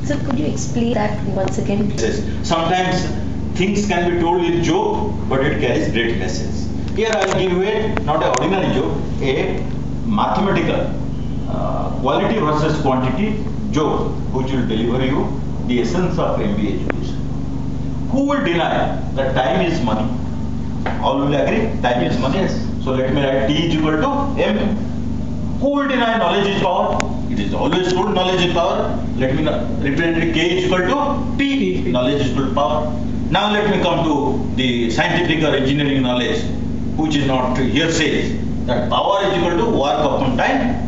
So could you explain that once again? Yes. Sometimes things can be told with joke, but it carries great message. Here I will give you not an ordinary joke, a mathematical quality versus quantity joke, which will deliver you the essence of MBA education. Who will deny that time is money? All will agree, time is money. Yes. So let me write T is equal to M. Who will deny knowledge is power? It is always told knowledge is power. Let me represent K is equal to P. Knowledge is equal to power. Now let me come to the scientific or engineering knowledge, which is not here says that power is equal to work upon time.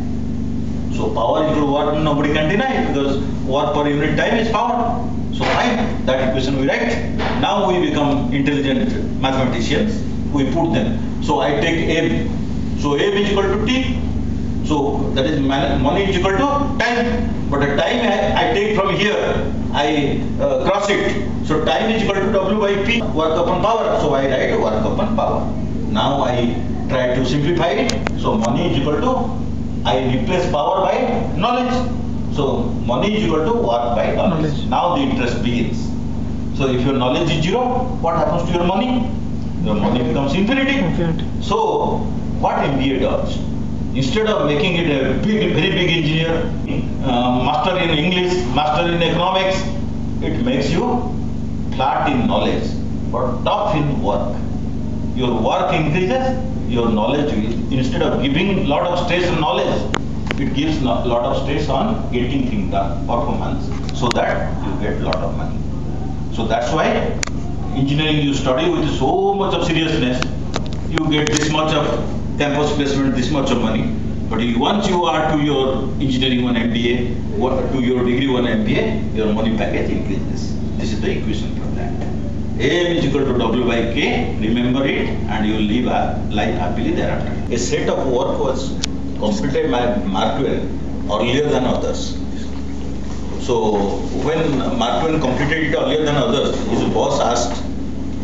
So power is equal to work, nobody can deny because work per unit time is power. So fine, that equation we write. Now we become intelligent mathematicians. We put them. So I take M. So M is equal to T. So that is money is equal to time. But the time I take from here, I cross it. So time is equal to W by P, work upon power. So I write work upon power. Now I try to simplify it. So money is equal to, I replace power by knowledge. So money is equal to work by knowledge. Now the interest begins. So if your knowledge is zero, what happens to your money? Your money becomes infinity. So what MBA does? Instead of making it a big, very big engineer, master in English, master in economics, it makes you flat in knowledge, but tough in work. Your work increases, your knowledge will, instead of giving lot of stress on knowledge, it gives lot of stress on getting things done, performance, so that you get lot of money. So that's why engineering you study with so much of seriousness, you get this much of campus placement, this much of money. But once you are to your engineering 1 MBA, to your degree 1 MBA, your money package increases. This is the equation for that. AM is equal to W by K, remember it, and you will live a life happily thereafter. A set of work was completed by Mark Twain earlier than others. So when Mark Twain completed it earlier than others, his boss asked,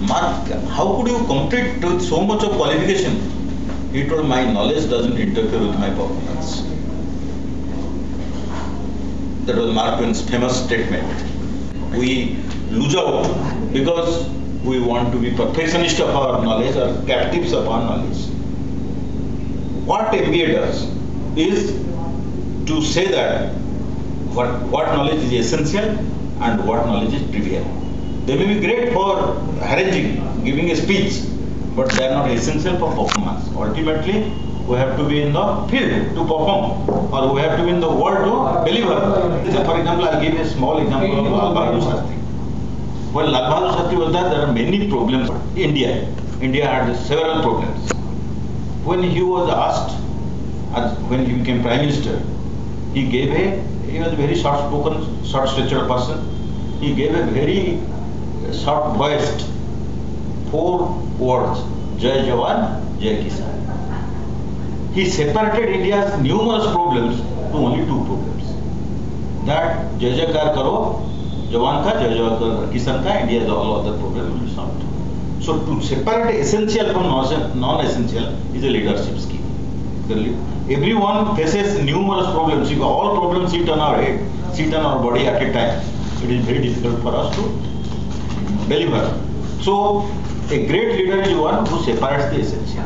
Mark, how could you complete with so much of qualification? He told, my knowledge doesn't interfere with my performance. That was Mark Twain's famous statement. We lose out because we want to be perfectionists of our knowledge or captives of our knowledge. What MBA does is to say that what knowledge is essential and what knowledge is trivial. They may be great for arranging, giving a speech, but they are not essential for performance. Ultimately, we have to be in the field to perform, or we have to be in the world to deliver. For example, I'll give you a small example of Lal Bahadur Shastri. When Lal Bahadur Shastri was there are many problems. India had several problems. When he was asked, when he became Prime Minister, he was a very short-spoken, short-statured person. He gave a very short-voiced 4 words, Jai Jawan, Jai Kisan. He separated India's numerous problems to only 2 problems. That Jai Jaikar Karo, Jawan ka, Jai Jaikar Kisan ka, India's all other problems will be solved. So to separate essential from non-essential is a leadership scheme. Everyone faces numerous problems. If all problems sit on our head, sit on our body at a time, it is very difficult for us to deliver. So a great leader is one who separates the essential.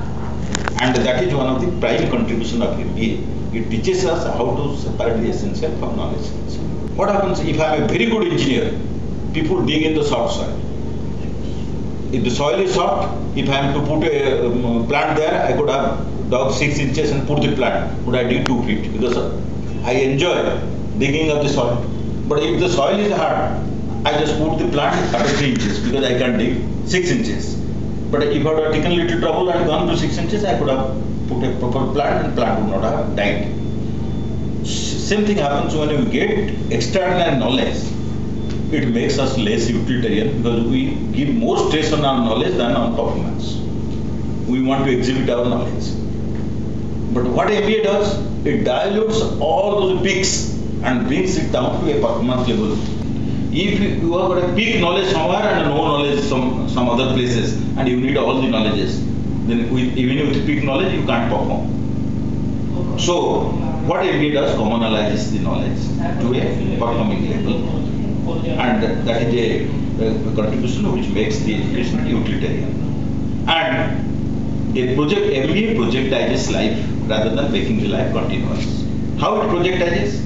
And that is one of the prime contribution of MBA. It teaches us how to separate the essential from non-essential. What happens if I am a very good engineer? People dig in the soft soil. If the soil is soft, if I am to put a plant there, I could have dug 6 inches and put the plant. Would I dig 2 feet? Because I enjoy digging of the soil. But if the soil is hard, I just put the plant at 3 inches because I can dig 6 inches. But if I had taken little trouble and gone to 6 inches, I could have put a proper plant and plant would not have died. Same thing happens when we get extraordinary knowledge. It makes us less utilitarian because we give more stress on our knowledge than on performance. We want to exhibit our knowledge. But what MBA does, it dilutes all those peaks and brings it down to a performance level. If you have got a peak knowledge somewhere and no knowledge some other places, and you need all the knowledges, then even with peak knowledge you can't perform. So what MBA does, commonalizes the knowledge to a performing level, and that is a contribution which makes the education utilitarian. And the MBA projectizes life rather than making the life continuous. How it projectizes?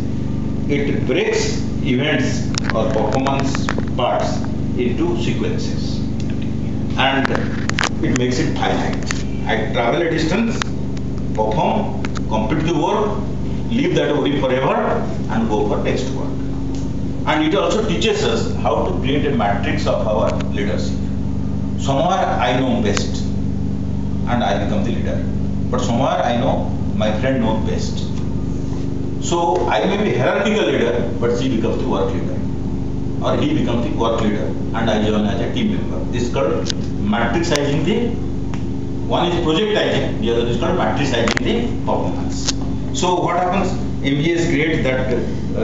It breaks events or performance parts into sequences, and it makes it finite. I travel a distance, perform, complete the work, leave that worry forever, and go for next work. And it also teaches us how to create a matrix of our leadership. Somewhere I know best, and I become the leader. But somewhere I know my friend knows best. So I may be hierarchical leader, but she becomes the work leader, or he becomes the work leader, and I join as a team member. This is called matrixizing the. One is projectizing, the other is called matrixizing the performance. So what happens? MBAs create that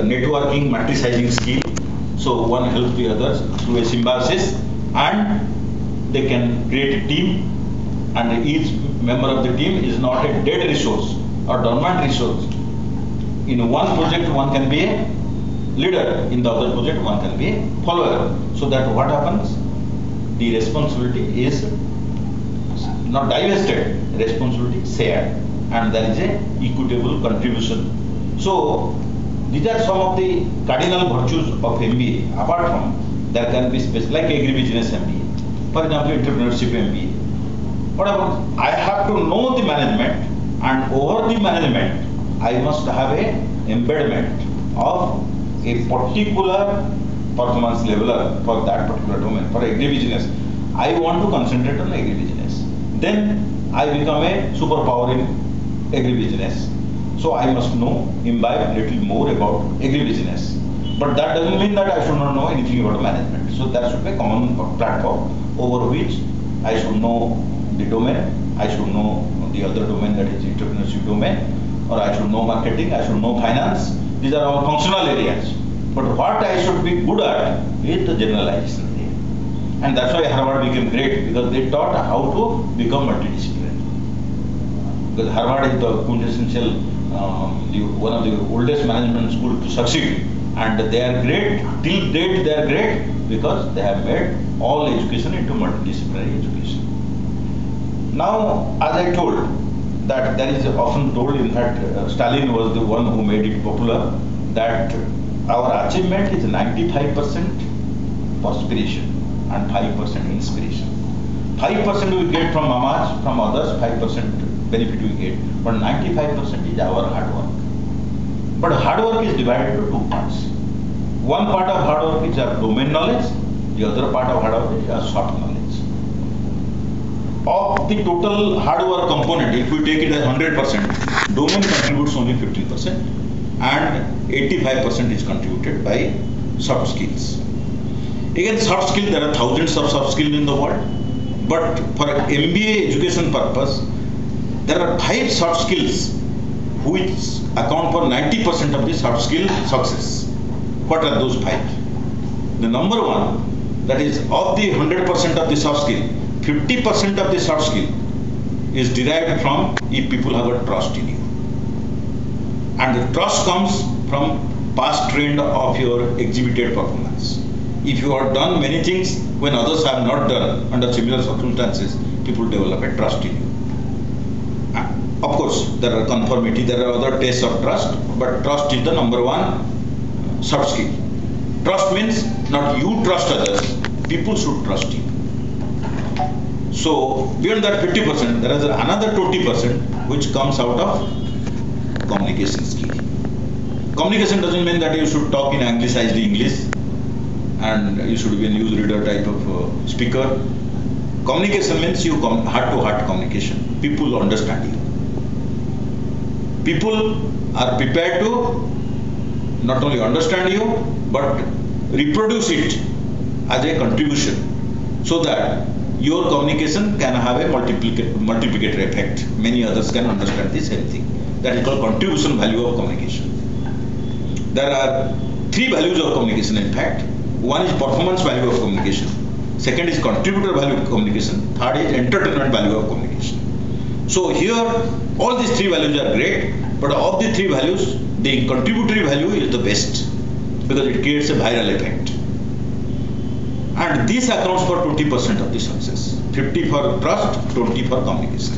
networking, matrixizing skill. So one helps the others through a symbiosis, and they can create a team, and each member of the team is not a dead resource or dormant resource. In one project, one can be a leader. In the other project, one can be a follower. So that what happens? The responsibility is not divested, responsibility shared, and there is a equitable contribution. So these are some of the cardinal virtues of MBA. Apart from there can be special, like agribusiness MBA, for example, entrepreneurship MBA. What about? I have to know the management, and over the management, I must have a embedment of a particular performance leveler for that particular domain. For agribusiness, I want to concentrate on agribusiness. Then I become a superpower in agribusiness. So I must know, imbibe a little more about agribusiness. But that doesn't mean that I should not know anything about management. So there should be a common platform over which I should know the domain, I should know the other domain, that is entrepreneurship domain, or I should know marketing, I should know finance. These are all functional areas. But what I should be good at is the generalization. And that's why Harvard became great, because they taught how to become multidisciplinary. Because Harvard is the quintessential, one of the oldest management schools to succeed. And they are great, till date they are great, because they have made all education into multidisciplinary education. Now, as I told, that there is often told, in fact, Stalin was the one who made it popular, that our achievement is 95% perspiration and 5% inspiration. 5% we get from mamas, from others, 5% benefit we get, but 95% is our hard work. But hard work is divided into two parts. One part of hard work is our domain knowledge, the other part of hard work is our soft knowledge. Of the total hard work component, if we take it as 100%, domain contributes only 15%, and 85% is contributed by soft skills. Again, soft skills, there are thousands of soft skills in the world, but for MBA education purpose, there are 5 soft skills which account for 90% of the soft skill success. What are those 5? The number one, that is of the 100% of the soft skill, 50% of the soft skill is derived from if people have a trust in you. And the trust comes from past trend of your exhibited performance. If you have done many things when others have not done under similar circumstances, people develop a trust in you. Of course, there are conformity, there are other tests of trust, but trust is the number one soft skill. Trust means not you trust others, people should trust you. So beyond that 50%, there is another 20% which comes out of communication skill. Communication doesn't mean that you should talk in anglicized English and you should be a newsreader type of speaker. Communication means you heart-to-heart communication. People understand you. People are prepared to not only understand you, but reproduce it as a contribution, so that your communication can have a multiplicator effect. Many others can understand the same thing. That is called contribution value of communication. There are 3 values of communication, in fact. One is performance value of communication. Second is contributor value of communication. Third is entertainment value of communication. So here, all these 3 values are great, But of the three values, the contributory value is the best because it creates a viral effect. And this accounts for 20% of the success. 50 for trust, 20 for communication.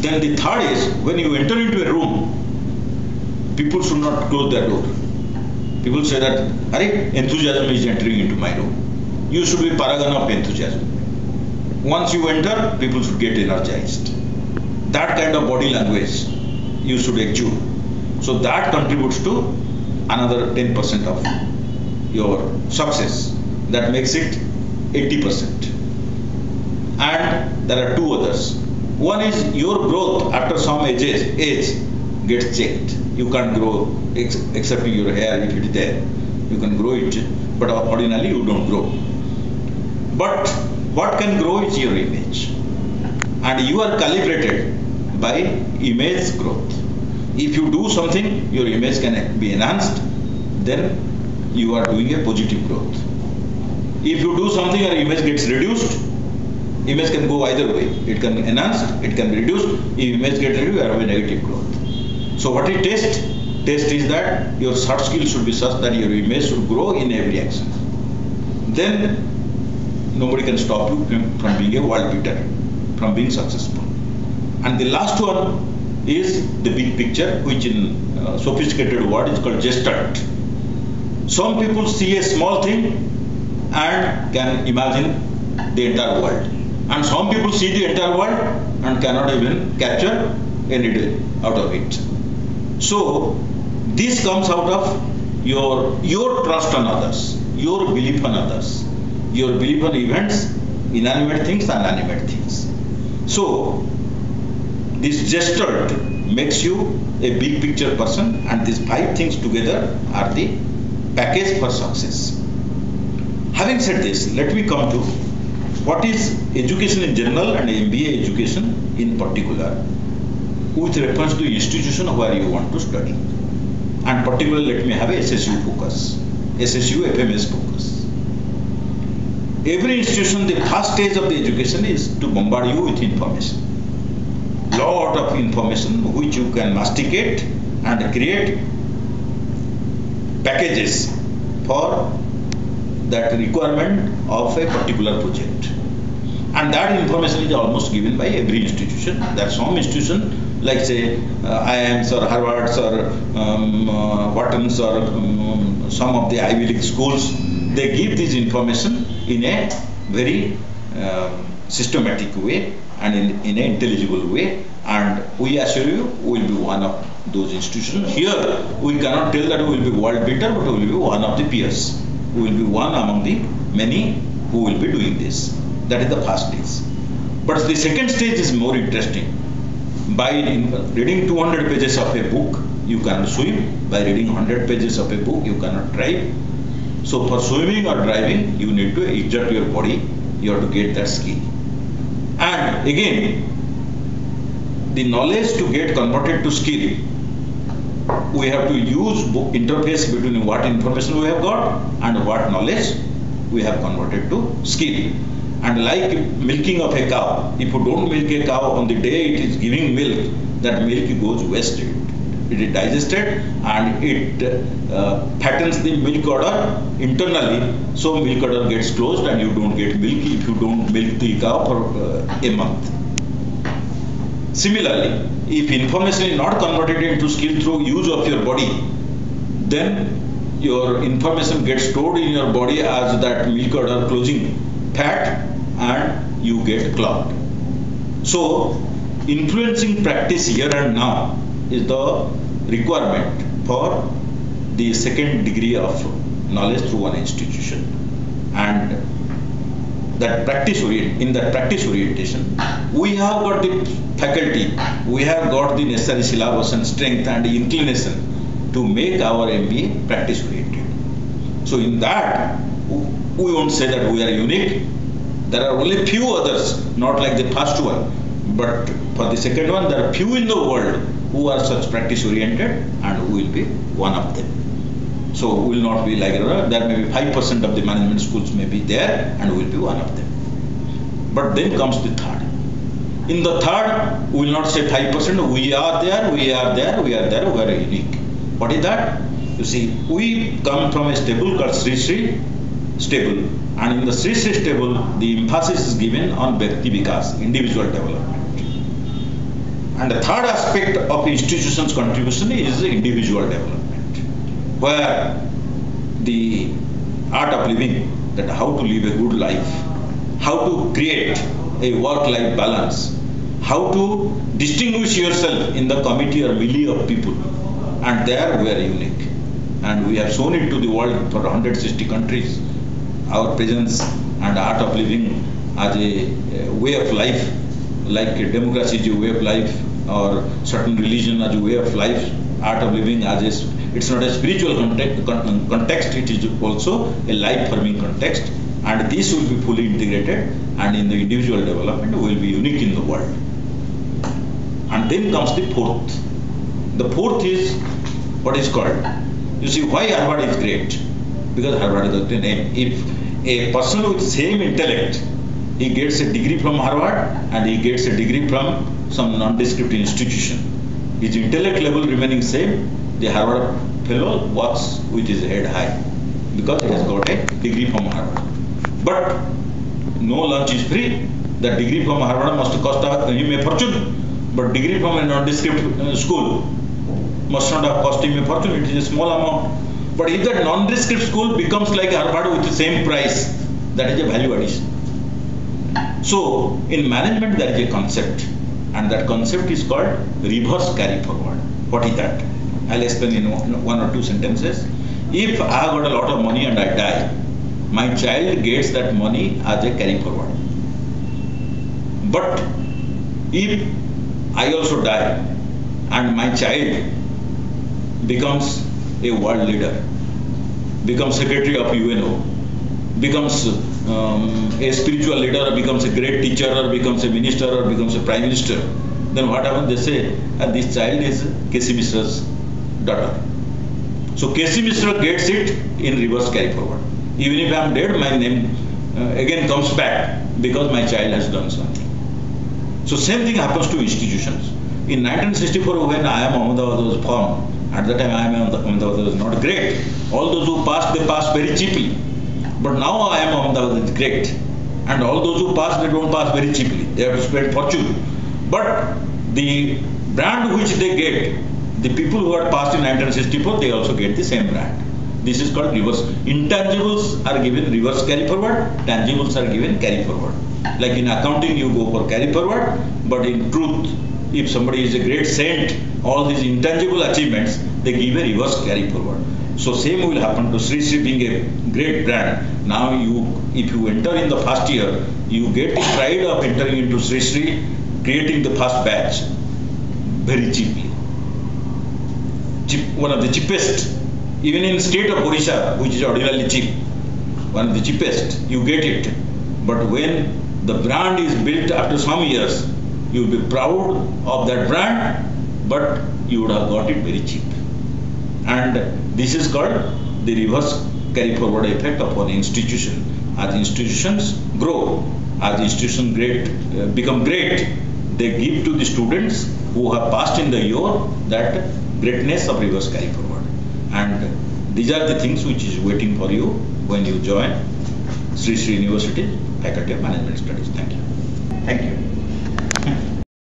Then the third is when you enter into a room, people should not close their door. People say that, "Arey, enthusiasm is entering into my room." You should be paragon of enthusiasm. Once you enter, people should get energized. That kind of body language you should exude. So that contributes to another 10% of your success. That makes it 80%. And there are two others. One is your growth after some age gets checked. You can't grow except your hair if it is there. You can grow it, but ordinarily you don't grow. But what can grow is your image. And you are calibrated by image growth. If you do something, your image can be enhanced, then you are doing a positive growth. If you do something, your image gets reduced. Image can go either way. It can enhance, it can be reduced. If image gets reduced, you have a negative growth. So what it test is that your soft skills should be such that your image should grow in every action. Then nobody can stop you from being a world beater, from being successful. And the last one is the big picture, which in sophisticated word is called gestalt. Some people see a small thing and can imagine the entire world. And some people see the entire world and cannot even capture any day out of it. So this comes out of your trust on others, your belief on others, your belief on events, inanimate things and animate things. So this gestalt makes you a big picture person, and these five things together are the package for success. Having said this, let me come to what is education in general and MBA education in particular with reference to institution where you want to study. And particularly let me have a SSU focus, SSU-FMS focus. Every institution, the first stage of the education is to bombard you with information. Lot of information which you can masticate and create packages for that requirement of a particular project. And that information is almost given by every institution. There are some institutions like say IIMs or Harvards or Whartons or some of the Ivy League schools, they give this information in a very systematic way and in an intelligible way, and we assure you we will be one of those institutions. Here we cannot tell that we will be world beater, but we will be one of the peers. We will be one among the many who will be doing this. That is the first stage. But the second stage is more interesting. By reading 200 pages of a book, you cannot swim. By reading 100 pages of a book, you cannot drive. So for swimming or driving, you need to exert your body. You have to get that skill. And again, the knowledge to get converted to skill, we have to use interface between what information we have got and what knowledge we have converted to skill. And like milking of a cow, if you don't milk a cow on the day it is giving milk, that milk goes wasted. It is digested and it fattens the milk udder internally, so milk udder gets closed and you don't get milk if you don't milk the cow for a month. Similarly, if information is not converted into skill through use of your body, then your information gets stored in your body as that milk udder closing fat and you get clogged. So influencing practice here and now is the requirement for the second degree of knowledge through one institution. And that practice orientation, we have got the faculty, we have got the necessary syllabus and strength and inclination to make our MBA practice oriented. So in that, we won't say that we are unique. There are only few others, not like the first one, but for the second one, there are few in the world who are such practice oriented, and we will be one of them. So we will not be like, there may be 5% of the management schools may be there, and we will be one of them. But then comes the third. In the third, we will not say 5%, we are there, we are there, we are there, we are unique. What is that? You see, we come from a stable called Sri Sri stable, and in the Sri Sri stable, the emphasis is given on Bhakti Vikas, individual development. And the third aspect of institution's contribution is individual development, where the art of living, that how to live a good life, how to create a work-life balance, how to distinguish yourself in the committee or milieu of people, and there we are unique. And we have shown it to the world for 160 countries, our presence and art of living as a way of life, like democracy is a way of life, or certain religion as a way of life, art of living as a, it's not a spiritual context, it is also a life-forming context, and this will be fully integrated, and in the individual development will be unique in the world. And then comes the fourth. The fourth is what is called, you see why Harvard is great? Because Harvard is the name. If a person with same intellect, he gets a degree from Harvard and he gets a degree from some nondescript institution, his intellect level remaining same, the Harvard fellow walks with his head high because he has got a degree from Harvard. But no lunch is free. The degree from Harvard must cost him a fortune, but degree from a nondescript school must not have cost him a fortune, it is a small amount. But if that nondescript school becomes like Harvard with the same price, that is a value addition. So in management there is a concept, and that concept is called reverse carry forward. What is that? I'll explain in one or two sentences. If I have got a lot of money and I die, my child gets that money as a carry forward. But if I also die and my child becomes a world leader, becomes secretary of UNO, becomes a spiritual leader, or becomes a great teacher, or becomes a minister, or becomes a prime minister, then what happens? They say, this child is K.C. Mishra's daughter. So K.C. Mishra gets it in reverse carry forward. Even if I am dead, my name again comes back because my child has done something. So same thing happens to institutions. In 1964, when I am Ahmedabad was formed, at that time I am Ahmedabad was not great. All those who passed, they passed very cheaply. But now I am Ahmedabad is great. And all those who pass, they don't pass very cheaply. They have to spend fortune. But the brand which they get, the people who had passed in 1964, they also get the same brand. This is called reverse. Intangibles are given reverse carry forward, tangibles are given carry forward. Like in accounting, you go for carry forward, but in truth, if somebody is a great saint, all these intangible achievements, they give a reverse carry forward. So same will happen to Sri Sri being a great brand. Now if you enter in the first year, you get the pride of entering into Sri Sri, creating the first batch very cheaply. One of the cheapest, even in state of Odisha, which is ordinarily cheap, one of the cheapest, you get it. But when the brand is built after some years, you will be proud of that brand, but you would have got it very cheap. And this is called the reverse carry forward effect of an institution. As institutions grow, as institutions become great, they give to the students who have passed in the year that greatness of reverse carry forward. And these are the things which is waiting for you when you join Sri Sri University Faculty of Management Studies. Thank you. Thank you.